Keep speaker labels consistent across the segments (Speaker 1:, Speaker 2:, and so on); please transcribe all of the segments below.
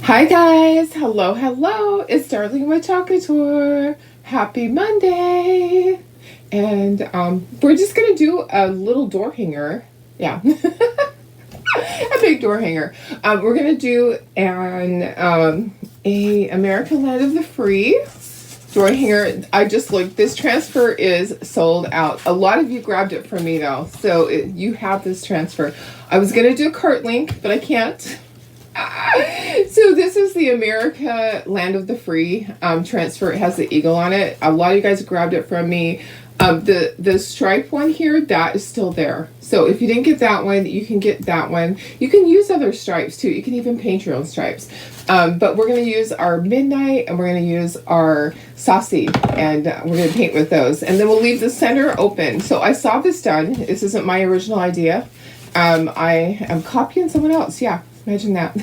Speaker 1: Hi guys, hello, hello. It's Darlene with Chocolate Tour. Happy Monday. And we're just gonna do a little door hanger. Yeah, a big door hanger. We're gonna do a American Land of the Free door hanger. I just looked. This transfer is sold out. A lot of you grabbed it from me though, so you have this transfer. I was gonna do a cart link, but I can't. So this is the America Land of the Free transfer. It has the eagle on it. A lot of you guys grabbed it from me. The stripe one here, that is still there. So if you didn't get that one, you can get that one. You can use other stripes too. You can even paint your own stripes. But we're going to use our Midnight and we're going to use our Saucy, and we're going to paint with those. And then we'll leave the center open. So I saw this done. This isn't my original idea. I am copying someone else. Yeah. Imagine that.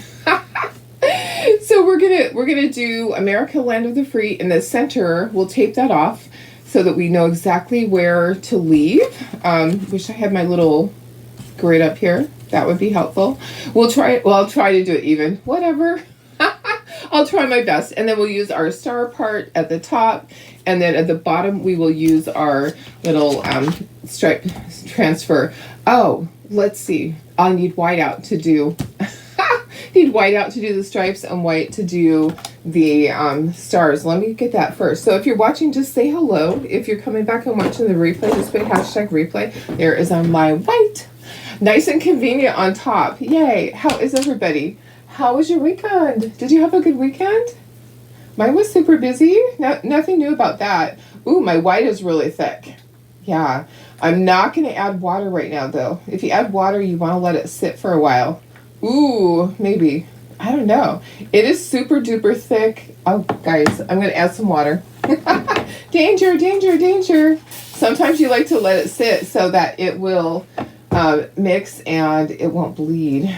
Speaker 1: So we're gonna do America Land of the Free in the center. We'll tape that off so that we know exactly where to leave. Wish I had my little grid up here. That would be helpful. I'll try to do it even. Whatever. I'll try my best. And then we'll use our star part at the top, and then at the bottom we will use our little stripe transfer. Oh, let's see. I'll need whiteout to do. Need whiteout to do the stripes and white to do the stars. Let me get that first. So if you're watching, just say hello. If you're coming back and watching the replay, just put hashtag replay. There is on my white. Nice and convenient on top. Yay. How is everybody? How was your weekend? Did you have a good weekend? Mine was super busy. Nothing new about that. Ooh, my white is really thick. Yeah. I'm not going to add water right now, though. If you add water, you want to let it sit for a while. Ooh, maybe. I don't know. It is super duper thick. Oh, guys, I'm going to add some water. Danger, danger, danger. Sometimes you like to let it sit so that it will mix and it won't bleed.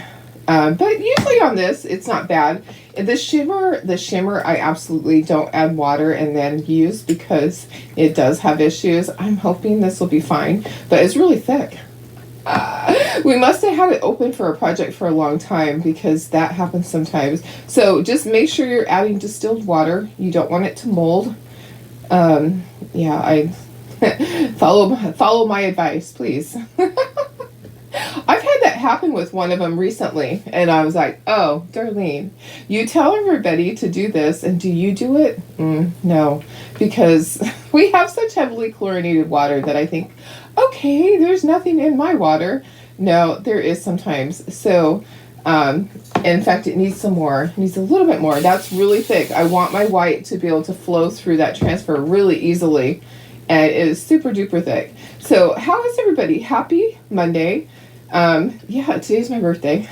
Speaker 1: But usually on this, it's not bad. The shimmer, I absolutely don't add water and then use because it does have issues. I'm hoping this will be fine, but it's really thick. We must have had it open for a project for a long time because that happens sometimes. So just make sure you're adding distilled water. You don't want it to mold. Yeah, I follow my advice, please. I've had that happen with one of them recently, and I was like, oh, Darlene, you tell everybody to do this, and do you do it? No, because we have such heavily chlorinated water that I think, okay, there's nothing in my water. No, there is sometimes. So, in fact, it needs some more. It needs a little bit more. That's really thick. I want my white to be able to flow through that transfer really easily, and it is super duper thick. So, how is everybody? Happy Monday. Yeah, today's my birthday.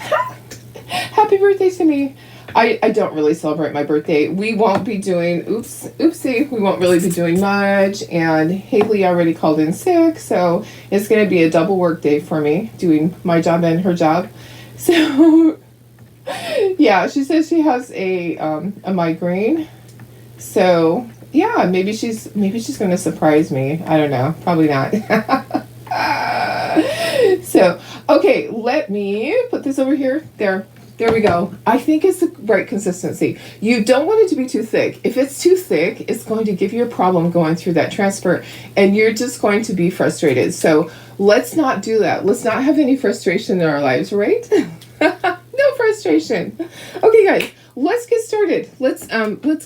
Speaker 1: Happy birthday to me. I don't really celebrate my birthday. We won't be doing, oopsie, we won't really be doing much. And Haley already called in sick, so it's going to be a double work day for me, doing my job and her job. So, yeah, she says she has a migraine. So, yeah, maybe she's going to surprise me. I don't know. Probably not. So, okay, let me put this over here. There we go. I think it's the right consistency. You don't want it to be too thick. If it's too thick, it's going to give you a problem going through that transfer, and you're just going to be frustrated. So let's not do that. Let's not have any frustration in our lives, right? No frustration. Okay, guys, let's get started. Let's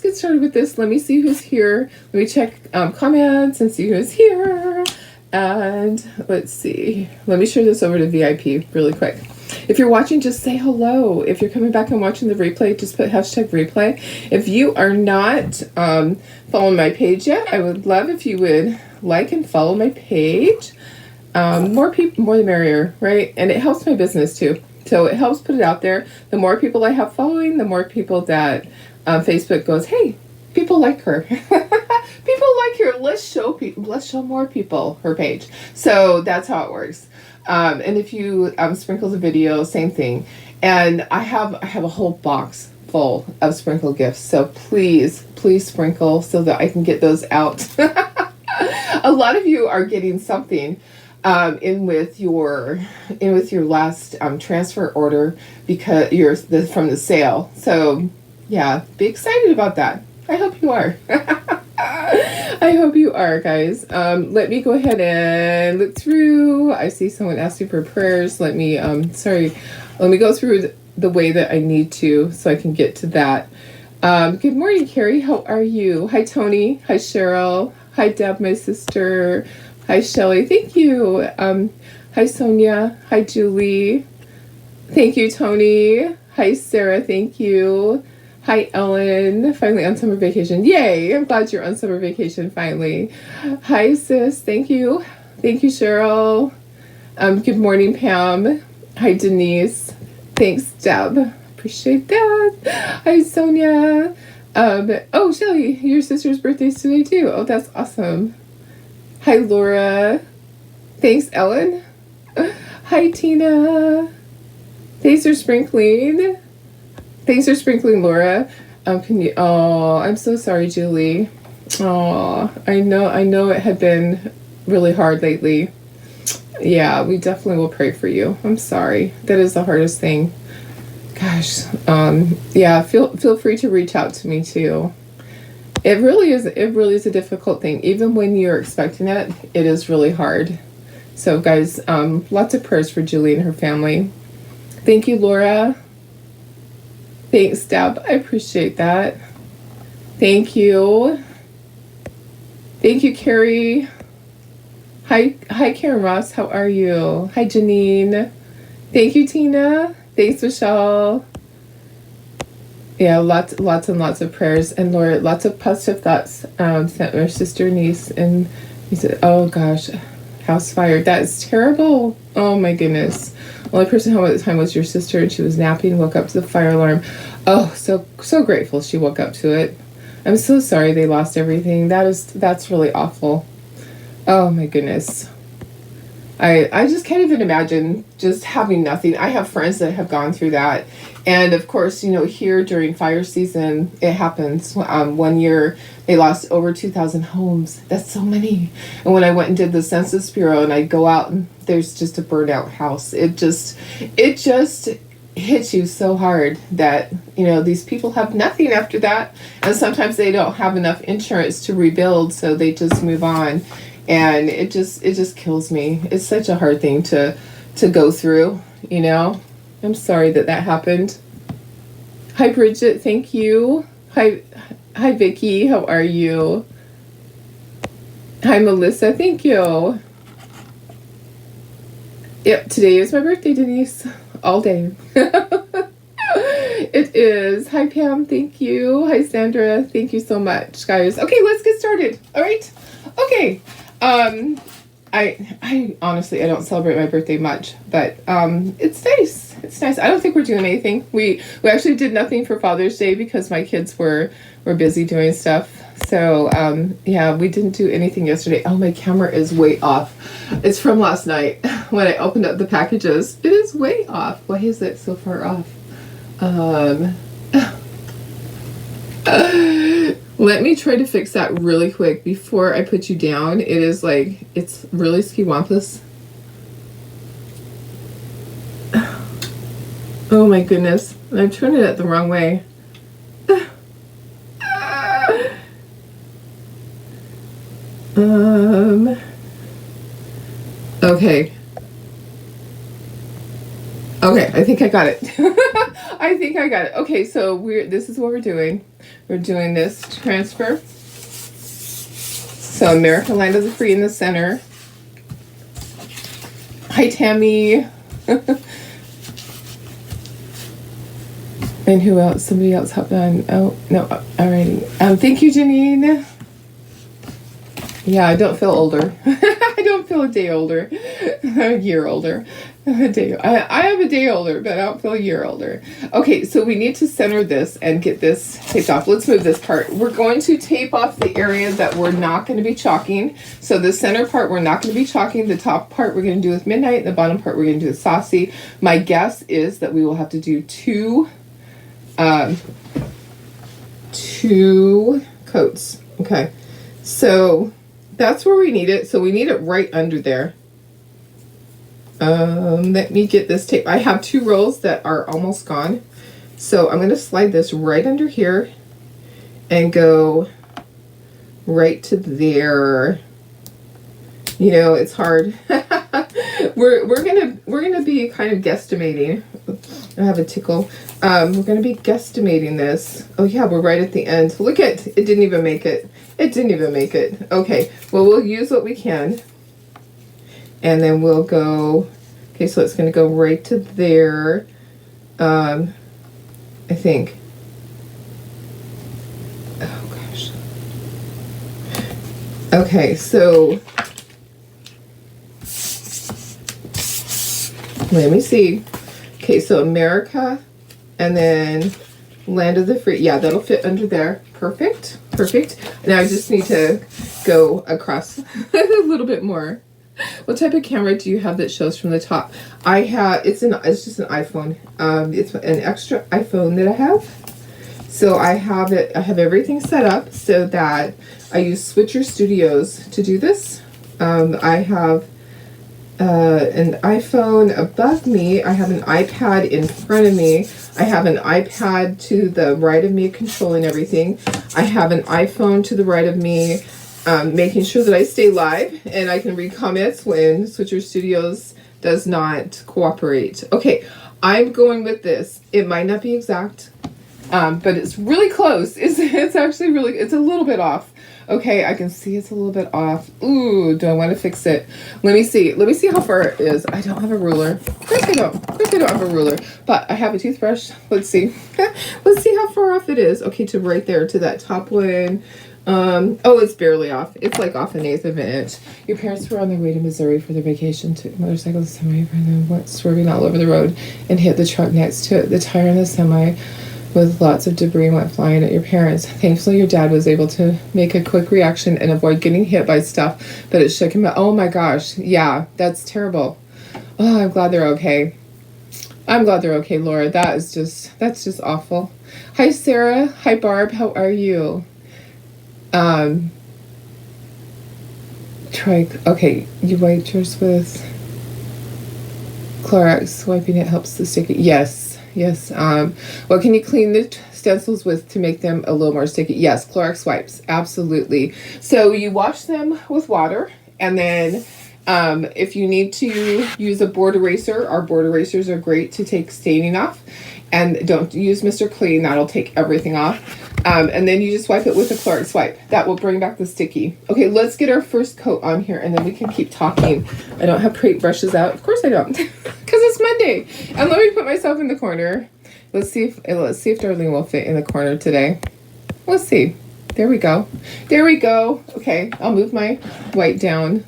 Speaker 1: get started with this. Let me see who's here. Let me check comments and see who's here. And let's see. Let me share this over to VIP really quick. If you're watching, just say hello. If you're coming back and watching the replay, just put hashtag replay. If you are not following my page yet, I would love if you would like and follow my page. More people, more the merrier, right? And it helps my business too. So it helps put it out there. The more people I have following, the more people that Facebook goes, hey, people like her. People like her. Let's show more people her page. So that's how it works. And if you sprinkle the video, same thing. And I have a whole box full of sprinkle gifts. So please sprinkle so that I can get those out. A lot of you are getting something in with your last transfer order because from the sale. So yeah, be excited about that. I hope you are. I hope you are, guys. Let me go ahead and look through. I see someone asking for prayers. Let me, let me go through the way that I need to so I can get to that. Good morning, Carrie. How are you? Hi, Tony. Hi, Cheryl. Hi, Deb, my sister. Hi, Shelly. Thank you. Hi, Sonia. Hi, Julie. Thank you, Tony. Hi, Sarah. Thank you. Hi, Ellen. Finally on summer vacation. Yay! I'm glad you're on summer vacation finally. Hi, sis. Thank you. Thank you, Cheryl. Good morning, Pam. Hi, Denise. Thanks, Deb. Appreciate that. Hi, Sonia. Oh, Shelly, your sister's birthday's today too. Oh, that's awesome. Hi, Laura. Thanks, Ellen. Hi, Tina. Thanks for sprinkling. Thanks for sprinkling, Laura. Can you? Oh, I'm so sorry, Julie. Oh, I know it had been really hard lately. Yeah, we definitely will pray for you. I'm sorry. That is the hardest thing. Gosh. Yeah, feel free to reach out to me too. It really is a difficult thing. Even when you're expecting it, it is really hard. So guys, lots of prayers for Julie and her family. Thank you, Laura. Thanks, Deb. I appreciate that. Thank you. Thank you, Carrie. Hi, Karen Ross. How are you? Hi, Janine. Thank you, Tina. Thanks, Michelle. Yeah, lots and lots of prayers. And Laura, lots of positive thoughts. Sent our sister, niece, and he said, "Oh gosh, house fire. That is terrible. Oh my goodness." Only person home at the time was your sister, and she was napping, woke up to the fire alarm. Oh, so grateful she woke up to it. I'm so sorry they lost everything. That's really awful. Oh my goodness. I just can't even imagine just having nothing. I have friends that have gone through that. And of course, here during fire season, it happens. 1 year, they lost over 2,000 homes. That's so many. And when I went and did the Census Bureau and I go out and there's just a burnt out house, it just hits you so hard that, these people have nothing after that. And sometimes they don't have enough insurance to rebuild, so they just move on. And it just kills me. It's such a hard thing to go through, I'm sorry that happened. Hi, Bridget. Thank you. Hi, Vicky. How are you? Hi, Melissa. Thank you. Yep, today is my birthday, Denise. All day. It is. Hi, Pam. Thank you. Hi, Sandra. Thank you so much, guys. Okay, let's get started. All right. Okay. I honestly, I don't celebrate my birthday much, but it's nice. It's nice. I don't think we're doing anything. We actually did nothing for Father's Day because my kids were busy doing stuff. So yeah, we didn't do anything yesterday. Oh, my camera is way off. It's from last night when I opened up the packages. It is way off. Why is it so far off? Let me try to fix that really quick before I put you down. It is it's really skiwampus. Oh my goodness. I'm turning it the wrong way. Okay. Okay, I think I got it. I think I got it. Okay, so this is what we're doing. We're doing this transfer. So American Land of the Free in the center. Hi, Tammy. And who else? Somebody else hopped on. Oh, no. Alrighty. Thank you, Janine. Yeah, I don't feel older. I don't feel a day older. A year older. I am a day older, but I don't feel a year older. Okay, so we need to center this and get this taped off. Let's move this part. We're going to tape off the area that we're not going to be chalking. So the center part, we're not going to be chalking. The top part, we're going to do with Midnight. The bottom part, we're going to do with Saucy. My guess is that we will have to do two coats. Okay, so that's where we need it. So we need it right under there. Let me get this tape. I have 2 rolls that are almost gone. So I'm going to slide this right under here and go right to there. You know, it's hard. we're gonna be kind of guesstimating. I have a tickle. We're gonna be guesstimating this. Oh yeah, we're right at the end. Look at it, didn't even make it. It didn't even make it. Okay, well, we'll use what we can. And then we'll go, okay, so it's gonna go right to there. I think. Oh gosh. Okay, so let me see. Okay, so America and then Land of the Free. Yeah, that'll fit under there. Perfect. Perfect. Now I just need to go across a little bit more. What type of camera do you have that shows from the top? I have, it's just an iPhone. It's an extra iPhone that I have. So I have everything set up so that I use Switcher Studios to do this. I have an iPhone above me. I have an iPad in front of me. I have an iPad to the right of me controlling everything. I have an iPhone to the right of me, making sure that I stay live and I can read comments when Switcher Studios does not cooperate. Okay, I'm going with this. It might not be exact, but it's really close. It's actually really, it's a little bit off. Okay, I can see it's a little bit off. Ooh, do I want to fix it? Let me see. Let me see how far it is. I don't have a ruler. Of course I don't. Of course I don't have a ruler. But I have a toothbrush. Let's see. Let's see how far off it is. Okay, to right there, to that top one. Oh, it's barely off. It's like off an eighth of an inch. Your parents were on their way to Missouri for their vacation. Took motorcycle semi from them, went swerving all over the road and hit the truck next to it. The tire on the semi with lots of debris went flying at your parents. Thankfully, your dad was able to make a quick reaction and avoid getting hit by stuff, but it shook him out. Oh my gosh. Yeah, that's terrible. Oh, I'm glad they're okay. I'm glad they're okay, Laura. That's just awful. Hi, Sarah. Hi, Barb. How are you? Okay, you wiped yours with Clorox. Wiping it helps the sticky. Yes. What can you clean the stencils with to make them a little more sticky? Yes, Clorox wipes. Absolutely. So you wash them with water, and then if you need to use a board eraser, our board erasers are great to take staining off. And don't use Mr. Clean. That'll take everything off. And then you just wipe it with a Clorox wipe. That will bring back the sticky. Okay, let's get our first coat on here, and then we can keep talking. I don't have paint brushes out. Of course I don't, because it's Monday. And let me put myself in the corner. Let's see if Darlene will fit in the corner today. Let's see. There we go. There we go. Okay, I'll move my white down.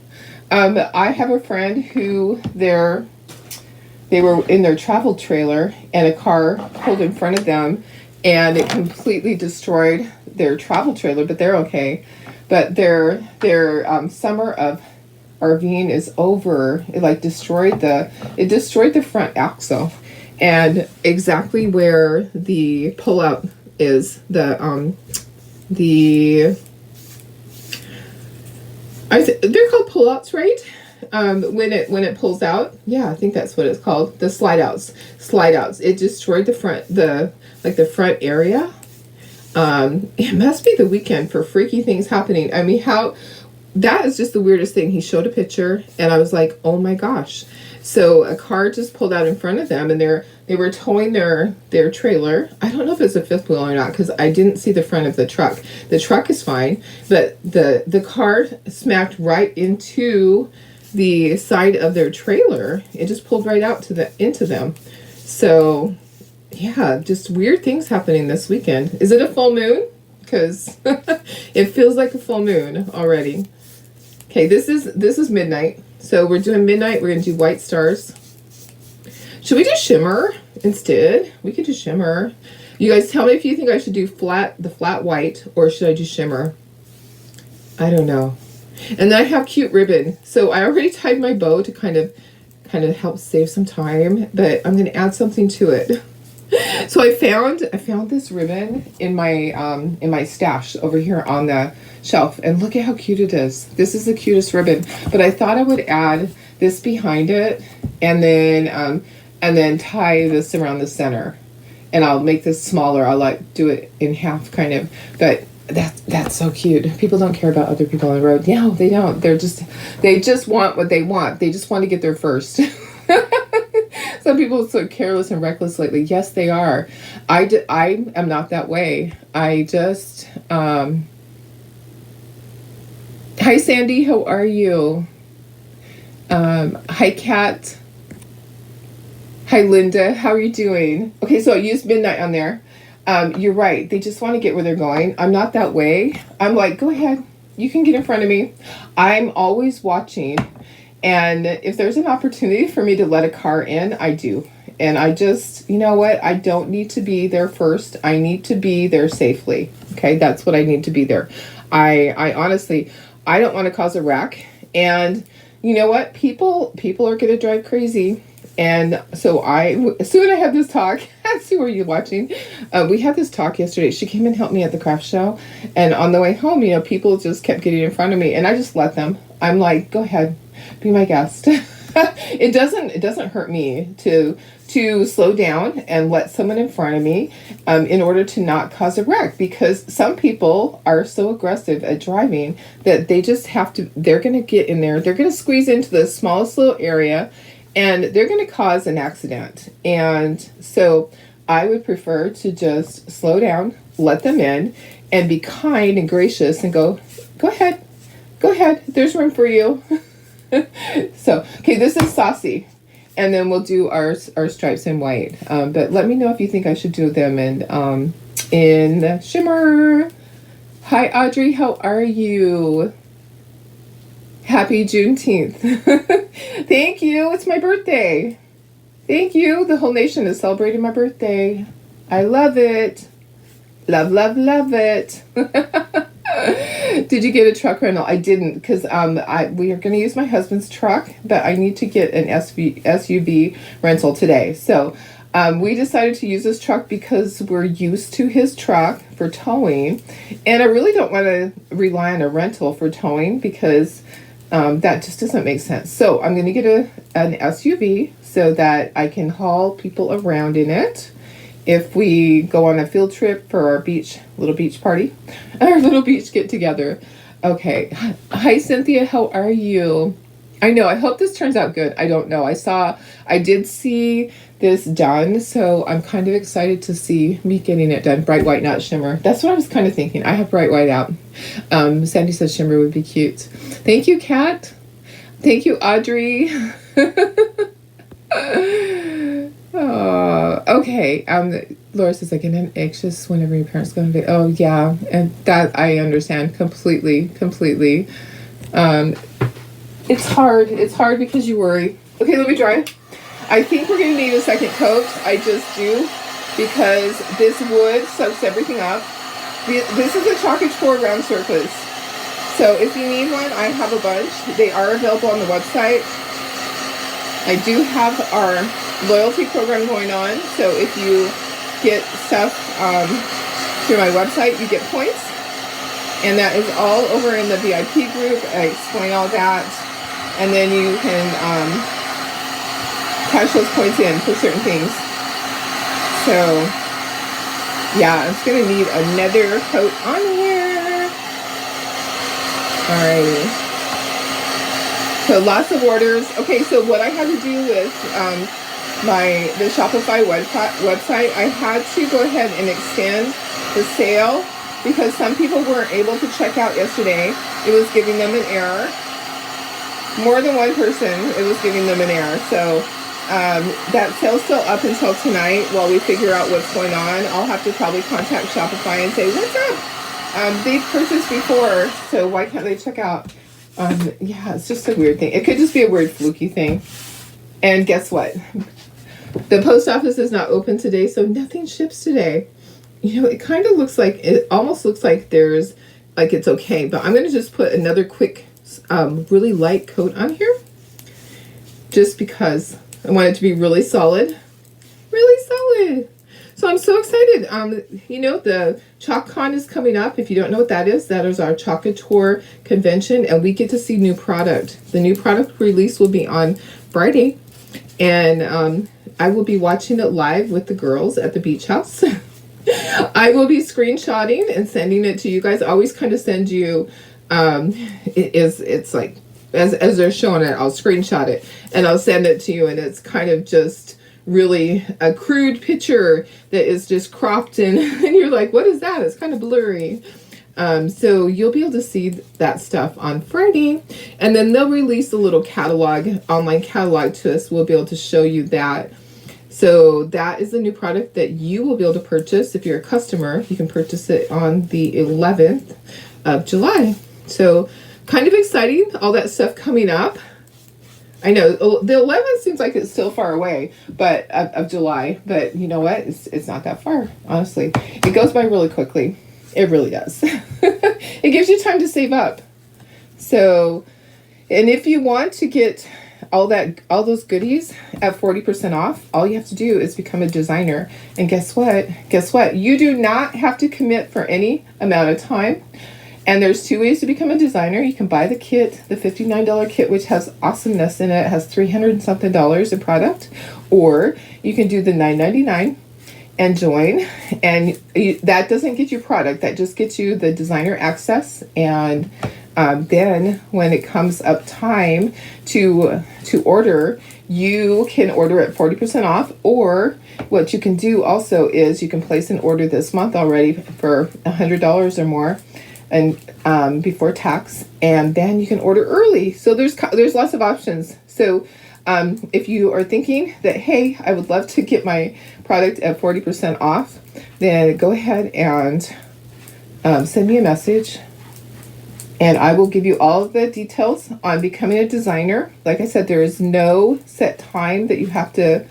Speaker 1: I have a friend who they were in their travel trailer and a car pulled in front of them and it completely destroyed their travel trailer, but they're okay. But their summer of RVing is over. It destroyed the front axle, and exactly where the pullout is, they're called pullouts, right? When it pulls out, yeah, I think that's what it's called. The slide outs. It destroyed the front area. It must be the weekend for freaky things happening. I mean, that is just the weirdest thing. He showed a picture and I was like, oh my gosh. So a car just pulled out in front of them and they were towing their trailer. I don't know if it's a fifth wheel or not because I didn't see the front of the truck. The truck is fine, but the car smacked right into the side of their trailer. It just pulled right out into them. So yeah, just weird things happening this weekend. Is it a full moon? Because it feels like a full moon already. Okay, this is midnight. So we're doing midnight. We're gonna do white stars. Should we do shimmer instead? We could do shimmer. You guys tell me if you think I should do the flat white or should I do shimmer? I don't know. And then I have cute ribbon. So I already tied my bow to kind of help save some time, but I'm going to add something to it. So I found this ribbon in my stash over here on the shelf, and look at how cute it is. This is the cutest ribbon, but I thought I would add this behind it and then tie this around the center. and I'll make this smaller. I'll like do it in half kind of, but that's so cute. People don't care about other people on the road. No, they don't. They just want what they want. They just want to get there first. Some people are so careless and reckless lately. Yes, they are. I am not that way. I just, hi Sandy, how are you? Hi Kat. Hi Linda, how are you doing? Okay, so I used midnight on there. You're right. They just want to get where they're going. I'm not that way. I'm like, go ahead. You can get in front of me. I'm always watching. And if there's an opportunity for me to let a car in, I do. And I just, you know what? I don't need to be there first. I need to be there safely. Okay, that's what I need to be there. I honestly, I don't want to cause a wreck. And you know what? People are going to drive crazy. And so as soon as I had this talk, Sue, were you watching? We had this talk yesterday. She came and helped me at the craft show. And on the way home, people just kept getting in front of me. And I just let them. I'm like, go ahead, be my guest. It doesn't hurt me to slow down and let someone in front of me in order to not cause a wreck, because some people are so aggressive at driving that they just have to, they're going to get in there, they're going to squeeze into the smallest little area, and they're going to cause an accident. And so I would prefer to just slow down, let them in, and be kind and gracious and go ahead, there's room for you. So, okay, this is Saucy. And then we'll do our stripes in white. But let me know if you think I should do them in shimmer. Hi, Audrey. How are you? Happy Juneteenth. Thank you. It's my birthday. Thank you. The whole nation is celebrating my birthday. I love it. Love, love, love it. Did you get a truck rental? I didn't, because we are going to use my husband's truck, but I need to get an SUV rental today. So we decided to use this truck because we're used to his truck for towing, and I really don't want to rely on a rental for towing because that just doesn't make sense. So I'm going to get an SUV so that I can haul people around in it. If we go on a field trip for our little beach party, our little beach get together. Okay. Hi, Cynthia. How are you? I know. I hope this turns out good. I don't know. I did see this done, so I'm kind of excited to see me getting it done. Bright white, not shimmer. That's what I was kind of thinking. I have bright white out. Sandy said shimmer would be cute. Thank you, Kat. Thank you, Audrey. Oh, okay. Laura says I get anxious whenever your parents go on vacation. Oh, yeah, and that I understand completely. It's hard. It's hard because you worry. Okay, let me dry. I think we're gonna need a second coat. I just do, because this wood soaks everything up. This is a Chocolate round surface. So if you need one, I have a bunch. They are available on the website. I do have our loyalty program going on, so if you get stuff through my website, you get points, and that is all over in the VIP group. I explain all that, and then you can cash those points in for certain things. So yeah, it's gonna need another coat on here. Alrighty. So lots of orders. Okay, so what I had to do with the Shopify website, I had to go ahead and extend the sale because some people weren't able to check out yesterday. It was giving them an error. More than one person, it was giving them an error. So that sale's still up until tonight while we figure out what's going on. I'll have to probably contact Shopify and say, what's up? They've purchased before, so why can't they check out? Yeah, it's just a weird thing. It could just be a weird fluky thing. And guess what? The post office is not open today, so nothing ships today. It kind of looks like, it almost looks like there's, like it's okay, but I'm going to just put another quick, really light coat on here. Just because I want it to be really solid. Really solid. So I'm so excited. The ChalkCon is coming up. If you don't know what that is our Chocolate convention, and we get to see new product. The new product release will be on Friday, and I will be watching it live with the girls at the beach house. I will be screenshotting and sending it to you guys. I always kind of send you, it's like, as they're showing it, I'll screenshot it and I'll send it to you, and it's kind of just really a crude picture that is just cropped in, and you're like, what is that? It's kind of blurry. So you'll be able to see that stuff on Friday, and then they'll release a little catalog, online catalog to us. We'll be able to show you that. So that is a new product that you will be able to purchase. If you're a customer, you can purchase it on the 11th of July. So kind of exciting, all that stuff coming up. I know the 11th seems like it's still far away, but of July, but you know what? It's not that far, honestly. It goes by really quickly. It really does. It gives you time to save up. So, and if you want to get all those goodies at 40% off, all you have to do is become a designer. And guess what? Guess what? You do not have to commit for any amount of time. And there's 2 ways to become a designer. You can buy the kit, the $59 kit, which has awesomeness in it. It has $300 and something in product. Or you can do the $9.99 and join. And that doesn't get you product. That just gets you the designer access. And then when it comes up time to order, you can order at 40% off. Or what you can do also is you can place an order this month already for $100 or more, and before tax, and then you can order early. So there's lots of options. So if you are thinking that, hey, I would love to get my product at 40% off, then go ahead and send me a message, and I will give you all of the details on becoming a designer. Like I said, there is no set time that you have to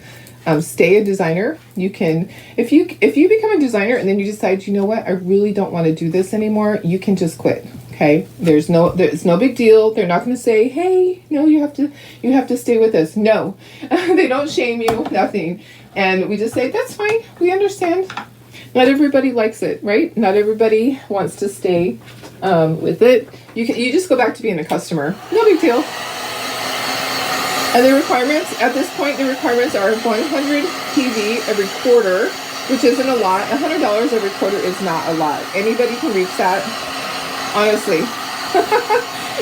Speaker 1: stay a designer. You can, if you become a designer and then you decide, you know what, I really don't want to do this anymore, you can just quit. Okay, there's no big deal. They're not going to say, hey, no, you have to stay with us. No, they don't shame you, nothing. And we just say, that's fine, we understand. Not everybody likes it, right? Not everybody wants to stay with it. You just go back to being a customer. No big deal. And the requirements, at this point, the requirements are 100 PV every quarter, which isn't a lot. $100 every quarter is not a lot. Anybody can reach that, honestly.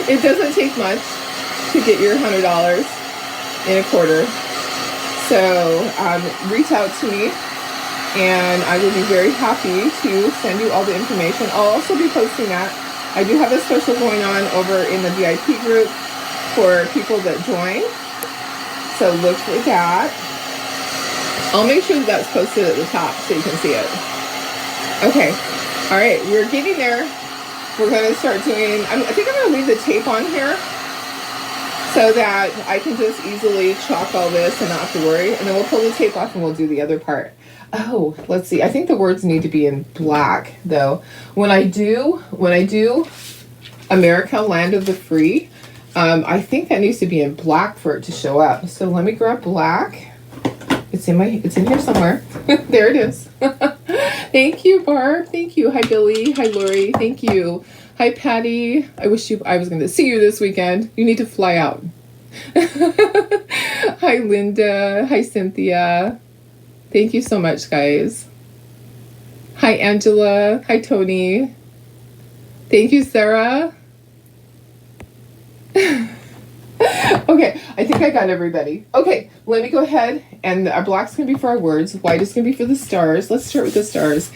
Speaker 1: It doesn't take much to get your $100 in a quarter. So reach out to me, and I will be very happy to send you all the information. I'll also be posting that. I do have a special going on over in the VIP group for people that join. So look for that. I'll make sure that's posted at the top so you can see it. Okay. All right. We're getting there. We're going to start doing, I think I'm going to leave the tape on here so that I can just easily chalk all this and not have to worry. And then we'll pull the tape off and we'll do the other part. Oh, let's see. I think the words need to be in black though. When I do America, Land of the Free, I think that needs to be in black for it to show up. So let me grab black. It's in here somewhere. There it is. Thank you, Barb. Thank you. Hi, Billy. Hi, Lori. Thank you. Hi, Patty. I was going to see you this weekend. You need to fly out. Hi, Linda. Hi, Cynthia. Thank you so much, guys. Hi, Angela. Hi, Tony. Thank you, Sarah. Okay, I think I got everybody. Okay, let me go ahead, and our black's gonna be for our words, white is gonna be for the stars. Let's start with the stars.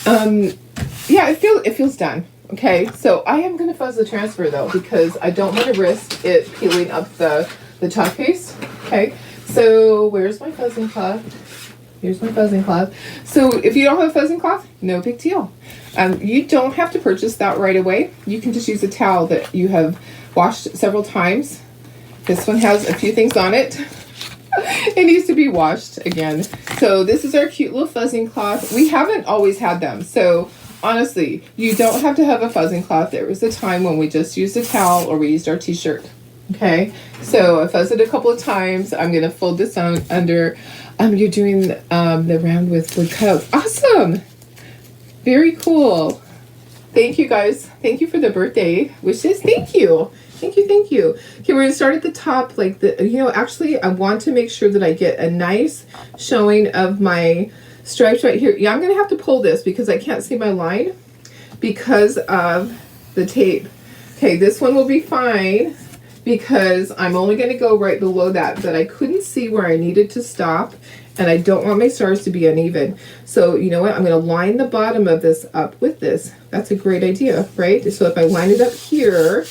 Speaker 1: Yeah, it feels done. Okay, so I am gonna fuzz the transfer though, because I don't want to risk it peeling up the chalk paste. Okay, so where's my fuzzing cloth? Here's my fuzzing cloth. So if you don't have a fuzzing cloth, no big deal. You don't have to purchase that right away. You can just use a towel that you have washed several times. This one has a few things on it. It needs to be washed again. So this is our cute little fuzzing cloth. We haven't always had them. So honestly, you don't have to have a fuzzing cloth. There was a time when we just used a towel or we used our t-shirt. Okay, so I fuzzed it a couple of times. I'm going to fold this on under. You're doing the round with wood cutouts. Awesome. Very cool. Thank you guys. Thank you for the birthday wishes. Thank you. Thank you, thank you. Okay, we're gonna start at the top, like actually I want to make sure that I get a nice showing of my stripes right here. Yeah, I'm gonna have to pull this because I can't see my line because of the tape. Okay, this one will be fine because I'm only gonna go right below that, but I couldn't see where I needed to stop and I don't want my stars to be uneven. So you know what, I'm gonna line the bottom of this up with this. That's a great idea, right? So if I line it up here,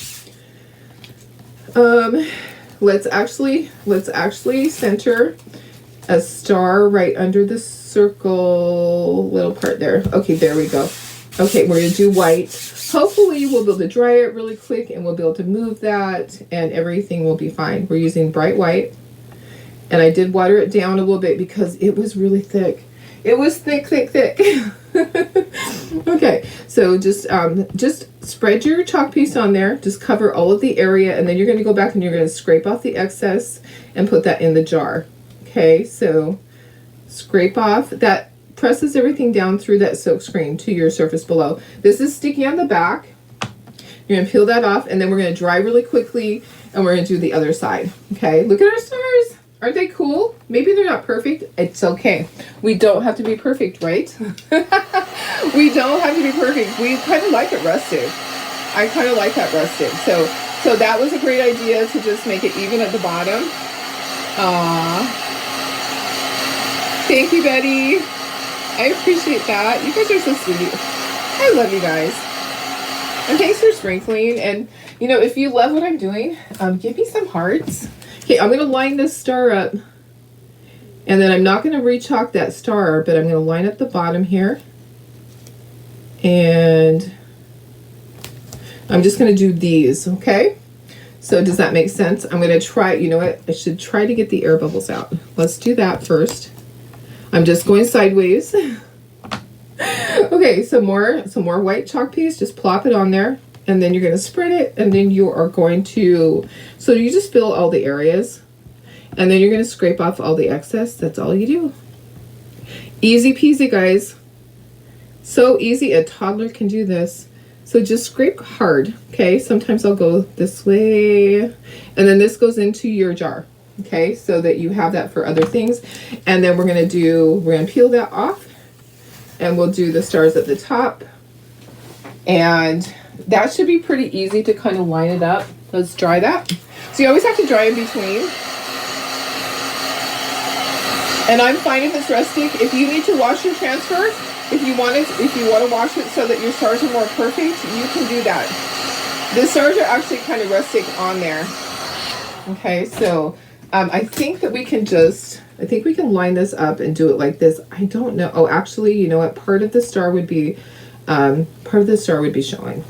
Speaker 1: let's actually center a star right under the circle little part there. Okay, there we go. Okay, we're gonna do white. Hopefully we'll be able to dry it really quick and we'll be able to move that and everything will be fine. We're using bright white. And I did water it down a little bit because it was really thick. It was thick, thick, thick. Okay, so just spread your chalk piece on there. Just cover all of the area, and then you're going to go back and you're going to scrape off the excess and put that in the jar. Okay, so scrape off. That presses everything down through that silk screen to your surface below. This is sticky on the back. You're going to peel that off, and then we're going to dry really quickly, and we're going to do the other side. Okay, look at our stars. Aren't they cool? Maybe they're not perfect. It's okay. We don't have to be perfect, right? We don't have to be perfect. We kind of like it rustic. I kind of like that rustic. So that was a great idea to just make it even at the bottom. Aww. Thank you, Betty. I appreciate that. You guys are so sweet. I love you guys. And thanks for sprinkling. And, you know, if you love what I'm doing, give me some hearts. Okay, I'm going to line this star up, and then I'm not going to re-chalk that star, but I'm going to line up the bottom here, and I'm just going to do these, okay? So does that make sense? I'm going to try, you know what, I should try to get the air bubbles out. Let's do that first. I'm just going sideways. Okay, some more white chalk piece, just plop it on there. And then you're going to spread it, and then you are going to, so you just fill all the areas, and then you're going to scrape off all the excess. That's all you do. Easy peasy, guys. So easy, a toddler can do this. So just scrape hard, okay? Sometimes I'll go this way, and then this goes into your jar, okay? So that you have that for other things. And then we're going to peel that off, and we'll do the stars at the top, and that should be pretty easy to kind of line it up. Let's dry that. So you always have to dry in between. And I'm fine if it's rustic. If you need to wash your transfer, if you want to wash it so that your stars are more perfect, you can do that. The stars are actually kind of rustic on there. Okay, so I think that we can line this up and do it like this. I don't know. Oh, actually, you know what? Part of the star would be showing.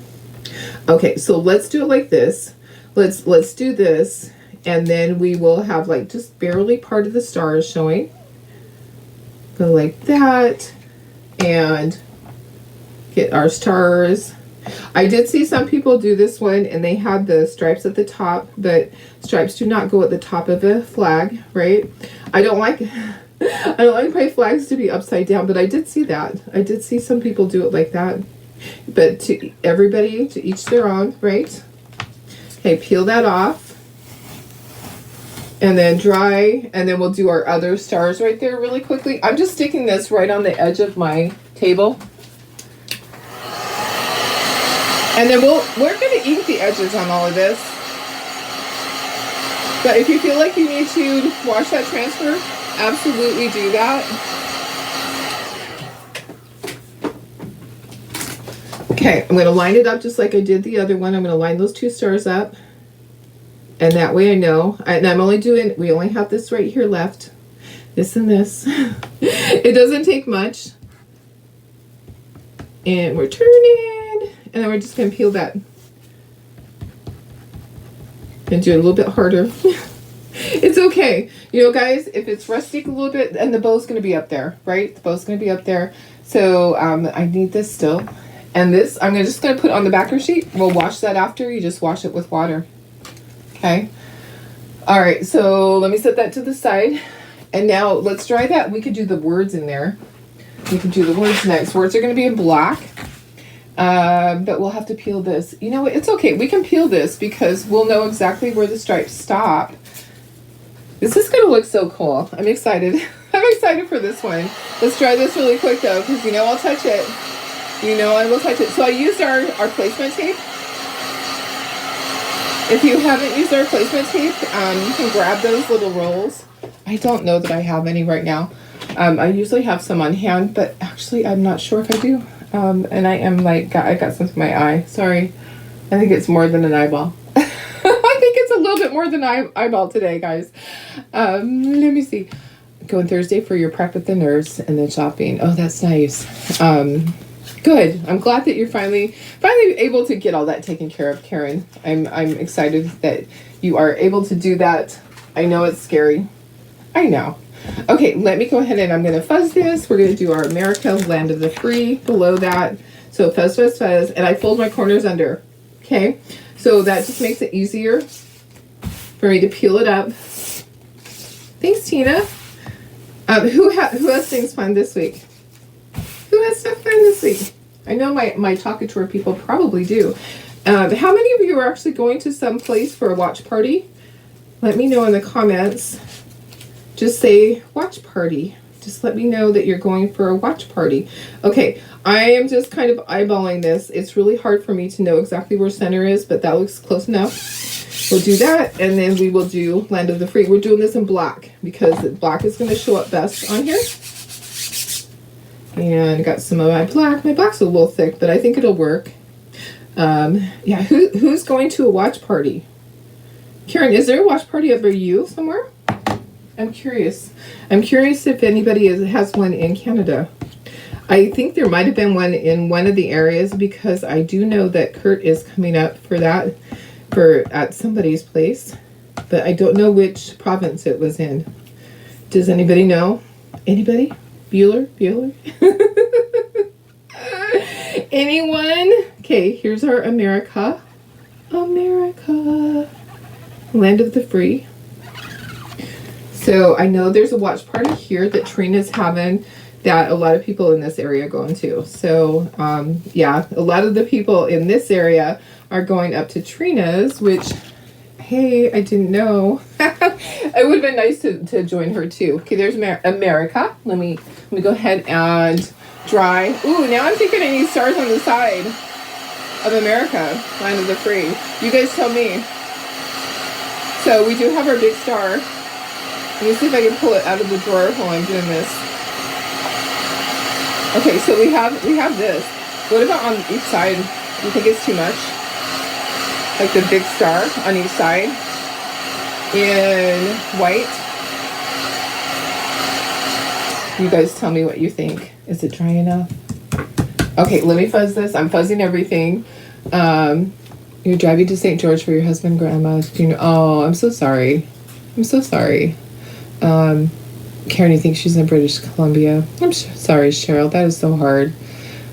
Speaker 1: Okay, so let's do it like this. Let's do this, and then we will have like just barely part of the stars showing. Go like that, and get our stars. I did see some people do this one, and they had the stripes at the top, but stripes do not go at the top of a flag, right? I don't like my flags to be upside down, but I did see that. I did see some people do it like that. But to everybody, to each their own, right? Okay, peel that off. And then dry. And then we'll do our other stars right there really quickly. I'm just sticking this right on the edge of my table. And then we're going to ink the edges on all of this. But if you feel like you need to wash that transfer, absolutely do that. Okay, I'm going to line it up just like I did the other one. I'm going to line those two stars up. And that way I know. And I'm only doing, we only have this right here left. This and this. It doesn't take much. And we're turning. And then we're just going to peel that. And do it a little bit harder. It's okay. You know, guys, if it's rustic a little bit, and the bow's going to be up there, right? The bow's going to be up there. So I need this still. And this, I'm just going to put on the backer sheet. We'll wash that after. You just wash it with water. Okay. All right. So let me set that to the side. And now let's dry that. We could do the words in there. We can do the words next. Words are going to be in black. But we'll have to peel this. You know what? It's okay. We can peel this because we'll know exactly where the stripes stop. This is going to look so cool. I'm excited. I'm excited for this one. Let's try this really quick though, because you know I'll touch it. You know I will touch it. So I used our placement tape. If you haven't used our placement tape, you can grab those little rolls. I don't know that I have any right now. I usually have some on hand, but actually I'm not sure if I do. And I am like, I got something in my eye. Sorry. I think it's more than an eyeball. I think it's a little bit more than eyeball today, guys. Let me see. Going Thursday for your prep with the nurse and then shopping. Oh, that's nice. Good. I'm glad that you're finally able to get all that taken care of, Karen. I'm excited that you are able to do that. I know it's scary. I know. Okay, let me go ahead and I'm going to fuzz this. We're going to do our America Land of the Free below that. So fuzz, fuzz, fuzz. And I fold my corners under. Okay, so that just makes it easier for me to peel it up. Thanks, Tina. Who has things planned this week? Who has stuff planned this week? I know my Talkator people probably do. How many of you are actually going to some place for a watch party? Let me know in the comments. Just say watch party. Just let me know that you're going for a watch party. Okay, I am just kind of eyeballing this. It's really hard for me to know exactly where center is, but that looks close enough. We'll do that, and then we will do Land of the Free. We're doing this in black because black is going to show up best on here. And I got some of my black. My black's a little thick, but I think it'll work. Yeah, who's going to a watch party? Karen, is there a watch party over you somewhere? I'm curious. I'm curious if anybody has one in Canada. I think there might have been one in one of the areas because I do know that Kurt is coming up for that at somebody's place, but I don't know which province it was in. Does anybody know? Anybody? Bueller? Anyone? Okay, here's our America. Land of the Free. So I know there's a watch party here that Trina's having that a lot of people in this area are going to. So yeah, a lot of the people in this area are going up to Trina's, which, hey, I didn't know. It would have been nice to join her too. Okay, there's America. Let me go ahead and dry. Ooh, now I'm thinking I need stars on the side of America, Land of the Free. You guys tell me. So we do have our big star. Let me see if I can pull it out of the drawer while I'm doing this. Okay, so we have this. What about on each side? Do you think it's too much? Like the big star on each side in white. You guys tell me what you think. Is it dry enough? Okay, let me fuzz this. I'm fuzzing everything. You're driving to St. George for your husband, grandma. Oh, I'm so sorry. I'm so sorry. Karen, you think she's in British Columbia? I'm sorry, Cheryl. That is so hard.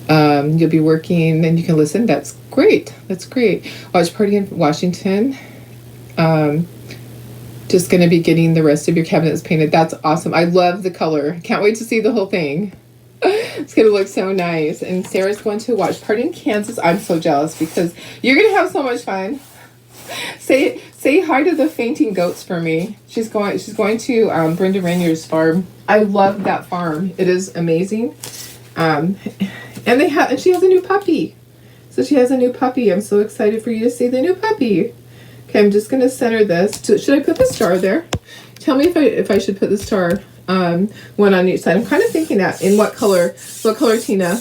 Speaker 1: You'll be working and you can listen. That's great. That's great. Watch party in Washington. Just going to be getting the rest of your cabinets painted. That's awesome. I love the color. Can't wait to see the whole thing. It's going to look so nice. And Sarah's going to a watch party in Kansas. I'm so jealous because you're going to have so much fun. Say hi to the fainting goats for me. She's going to Brenda Rainier's farm. I love that farm. It is amazing. And she has a new puppy. So she has a new puppy. I'm so excited for you to see the new puppy. Okay, I'm just going to center this. Should I put the star there? Tell me if I should put the star one on each side. I'm kind of thinking that. In what color? What color, Tina?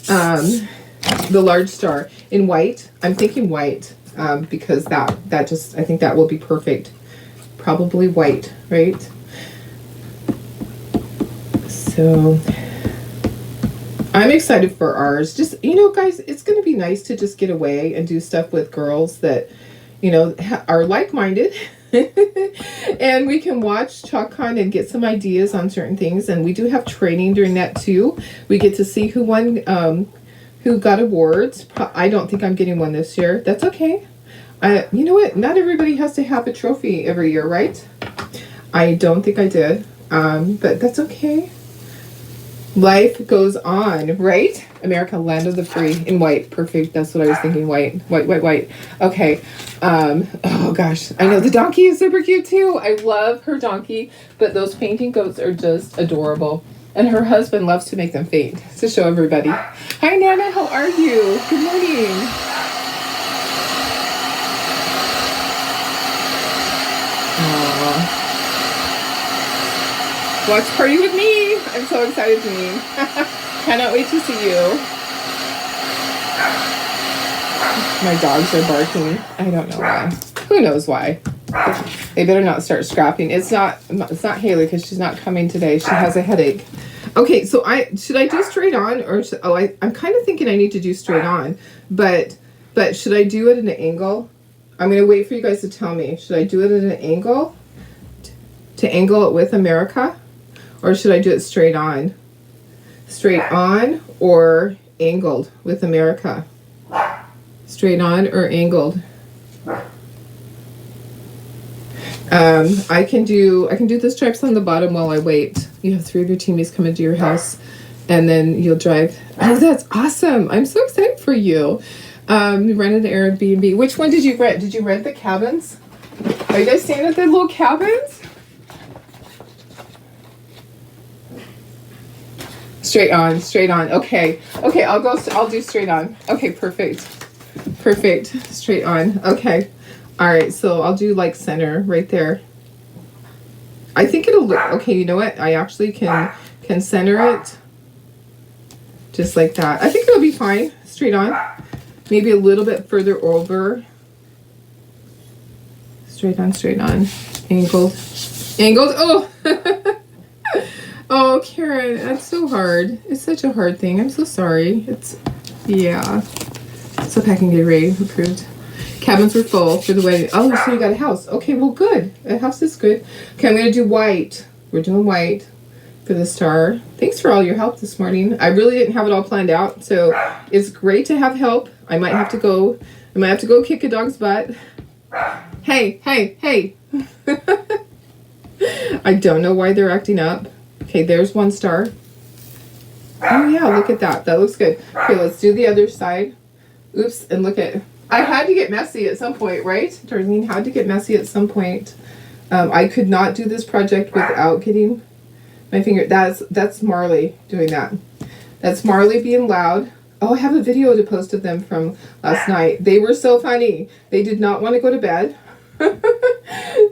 Speaker 1: The large star. In white? I'm thinking white. Because that just, I think that will be perfect. Probably white, right? So I'm excited for ours. Just, guys, it's going to be nice to just get away and do stuff with girls that, are like-minded. And we can watch ChalkCon and get some ideas on certain things. And we do have training during that too. We get to see who won, who got awards. I don't think I'm getting one this year. That's okay. You know what? Not everybody has to have a trophy every year, right? I don't think I did. But that's okay. Life goes on, right? America, land of the free, in white. Perfect. That's what I was thinking. White, white, white, white. Okay. Oh gosh, I know the donkey is super cute too. I love her donkey, but those fainting goats are just adorable. And her husband loves to make them faint to show everybody. Hi Nana, how are you? Good morning. Aww. Watch party with me. I'm so excited, Janine. Cannot wait to see you. My dogs are barking. I don't know why. Who knows why? They better not start scrapping. It's not Haley because she's not coming today. She has a headache. Okay, so should I do straight on or I'm kind of thinking I need to do straight on, but should I do it at an angle? I'm gonna wait for you guys to tell me. Should I do it at an angle to angle it with America, or should I do it straight on? Straight on or angled with America? Straight on or angled? I can do the stripes on the bottom while I wait. You have 3 of your teammates come into your house, and then you'll drive. Oh, that's awesome! I'm so excited for you. Rented an Airbnb. Which one did you rent? Did you rent the cabins? Are you guys staying at the little cabins? Straight on, straight on. Okay, okay. I'll do straight on. Okay, perfect, perfect. Straight on. Okay. All right. So I'll do like center right there. I think it'll look okay. You know what? I actually can center it just like that. I think it'll be fine. Straight on. Maybe a little bit further over. Straight on, straight on. Angled. Angled. Oh! Oh, Karen, that's so hard. It's such a hard thing. I'm so sorry. Yeah. So packing get ready. Approved. Cabins were full for the wedding. Oh, so you got a house. Okay, well, good. A house is good. Okay, I'm going to do white. We're doing white for the star. Thanks for all your help this morning. I really didn't have it all planned out, so it's great to have help. I might have to go kick a dog's butt. Hey, hey, hey. I don't know why they're acting up. Okay, there's one star. Oh yeah, look at that. That looks good. Okay, let's do the other side. Oops, and look at... I had to get messy at some point, right? Darlene had to get messy at some point. I could not do this project without getting my finger... That's Marley doing that. That's Marley being loud. Oh, I have a video to post of them from last night. They were so funny. They did not want to go to bed.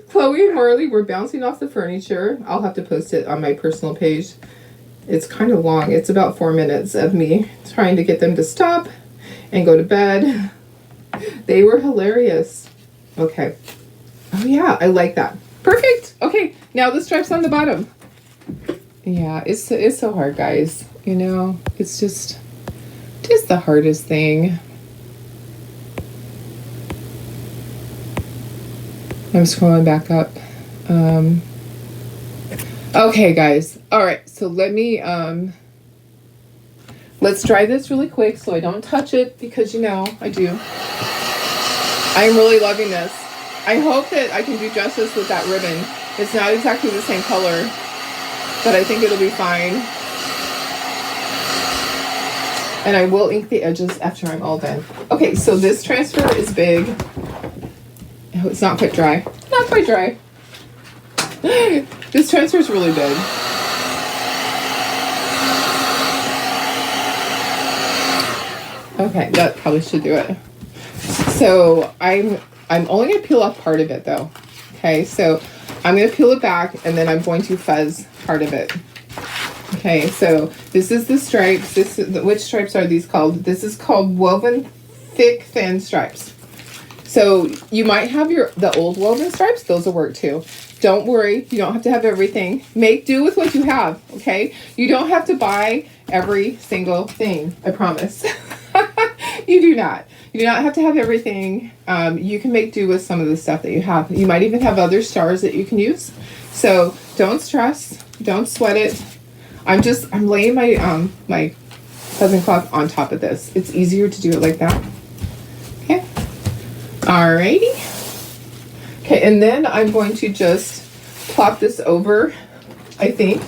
Speaker 1: Chloe and Marley were bouncing off the furniture. I'll have to post it on my personal page. It's kind of long. It's about 4 minutes of me trying to get them to stop and go to bed. They were hilarious. Okay. Oh yeah, I like that. Perfect. Okay, now the stripes on the bottom. Yeah, it's so hard, guys. You know, it's just the hardest thing. I'm scrolling back up. Okay, guys. All right, so let's dry this really quick so I don't touch it because, you know, I do. I'm really loving this. I hope that I can do justice with that ribbon. It's not exactly the same color, but I think it'll be fine. And I will ink the edges after I'm all done. Okay, so this transfer is big. Oh, it's not quite dry. Not quite dry. This transfer is really big. Okay, that probably should do it. So I'm only gonna peel off part of it though. Okay, so I'm gonna peel it back and then I'm going to fuzz part of it. Okay, so this is the stripes. Which stripes are these called? This is called woven thick thin stripes. So you might have the old woven stripes. Those will work too. Don't worry, you don't have to have everything. Make do with what you have, okay? You don't have to buy every single thing, I promise. You do not. You do not have to have everything. You can make do with some of the stuff that you have. You might even have other stars that you can use. So don't stress. Don't sweat it. I'm laying my my fuzzing cloth on top of this. It's easier to do it like that. Okay. Alrighty. Okay, and then I'm going to just plop this over, I think.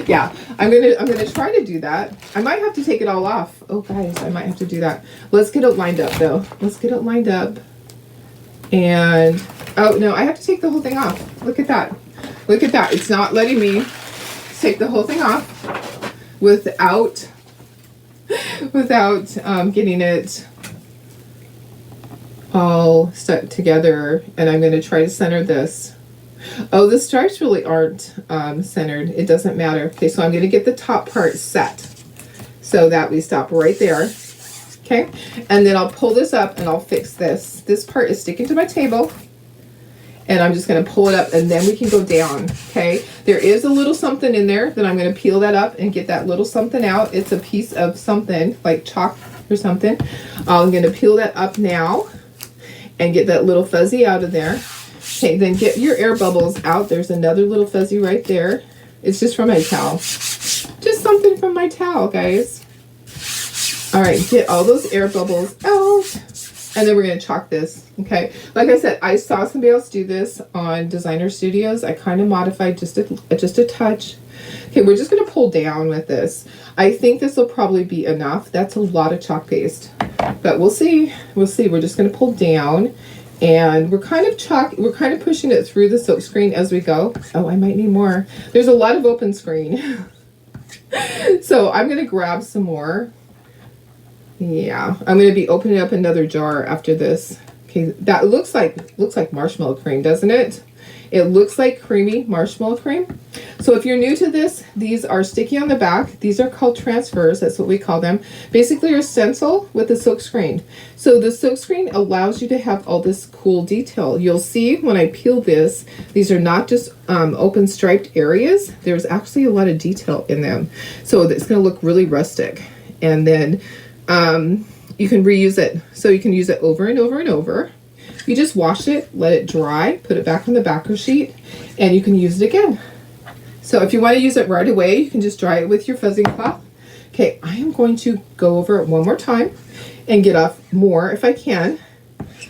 Speaker 1: Yeah, I'm gonna try to do that. I might have to take it all off. Oh guys, I might have to do that. Let's get it lined up though. Let's get it lined up. And oh no, I have to take the whole thing off. Look at that. Look at that. It's not letting me take the whole thing off without getting it all stuck together. And I'm going to try to center this. Oh, the stripes really aren't centered. It doesn't matter. Okay, so I'm going to get the top part set so that we stop right there. Okay, and then I'll pull this up and I'll fix this. This part is sticking to my table. And I'm just going to pull it up and then we can go down. Okay, there is a little something in there that I'm going to peel that up and get that little something out. It's a piece of something like chalk or something. I'm going to peel that up now and get that little fuzzy out of there. Okay, then get your air bubbles out. There's another little fuzzy right there. It's just from my towel. Just something from my towel, guys. All right, get all those air bubbles out. And then we're going to chalk this, okay? Like I said, I saw somebody else do this on Designer Studios. I kind of modified just a touch. Okay, we're just going to pull down with this. I think this will probably be enough. That's a lot of chalk paste. But we'll see. We'll see. We're just going to pull down. And we're kind of pushing it through the silk screen as we go. Oh, I might need more. There's a lot of open screen. So I'm going to grab some more. Yeah, I'm going to be opening up another jar after this. Okay, that looks like marshmallow cream, doesn't it? It looks like creamy marshmallow cream. So if you're new to this, these are sticky on the back. These are called transfers. That's what we call them. Basically, your stencil with the silk screen. So the silk screen allows you to have all this cool detail. You'll see when I peel this, these are not just open striped areas. There's actually a lot of detail in them. So it's going to look really rustic. And then you can reuse it. So you can use it over and over and over. You just wash it, let it dry, put it back on the backer sheet, and you can use it again. So if you want to use it right away, you can just dry it with your fuzzing cloth. Okay, I am going to go over it one more time and get off more if I can.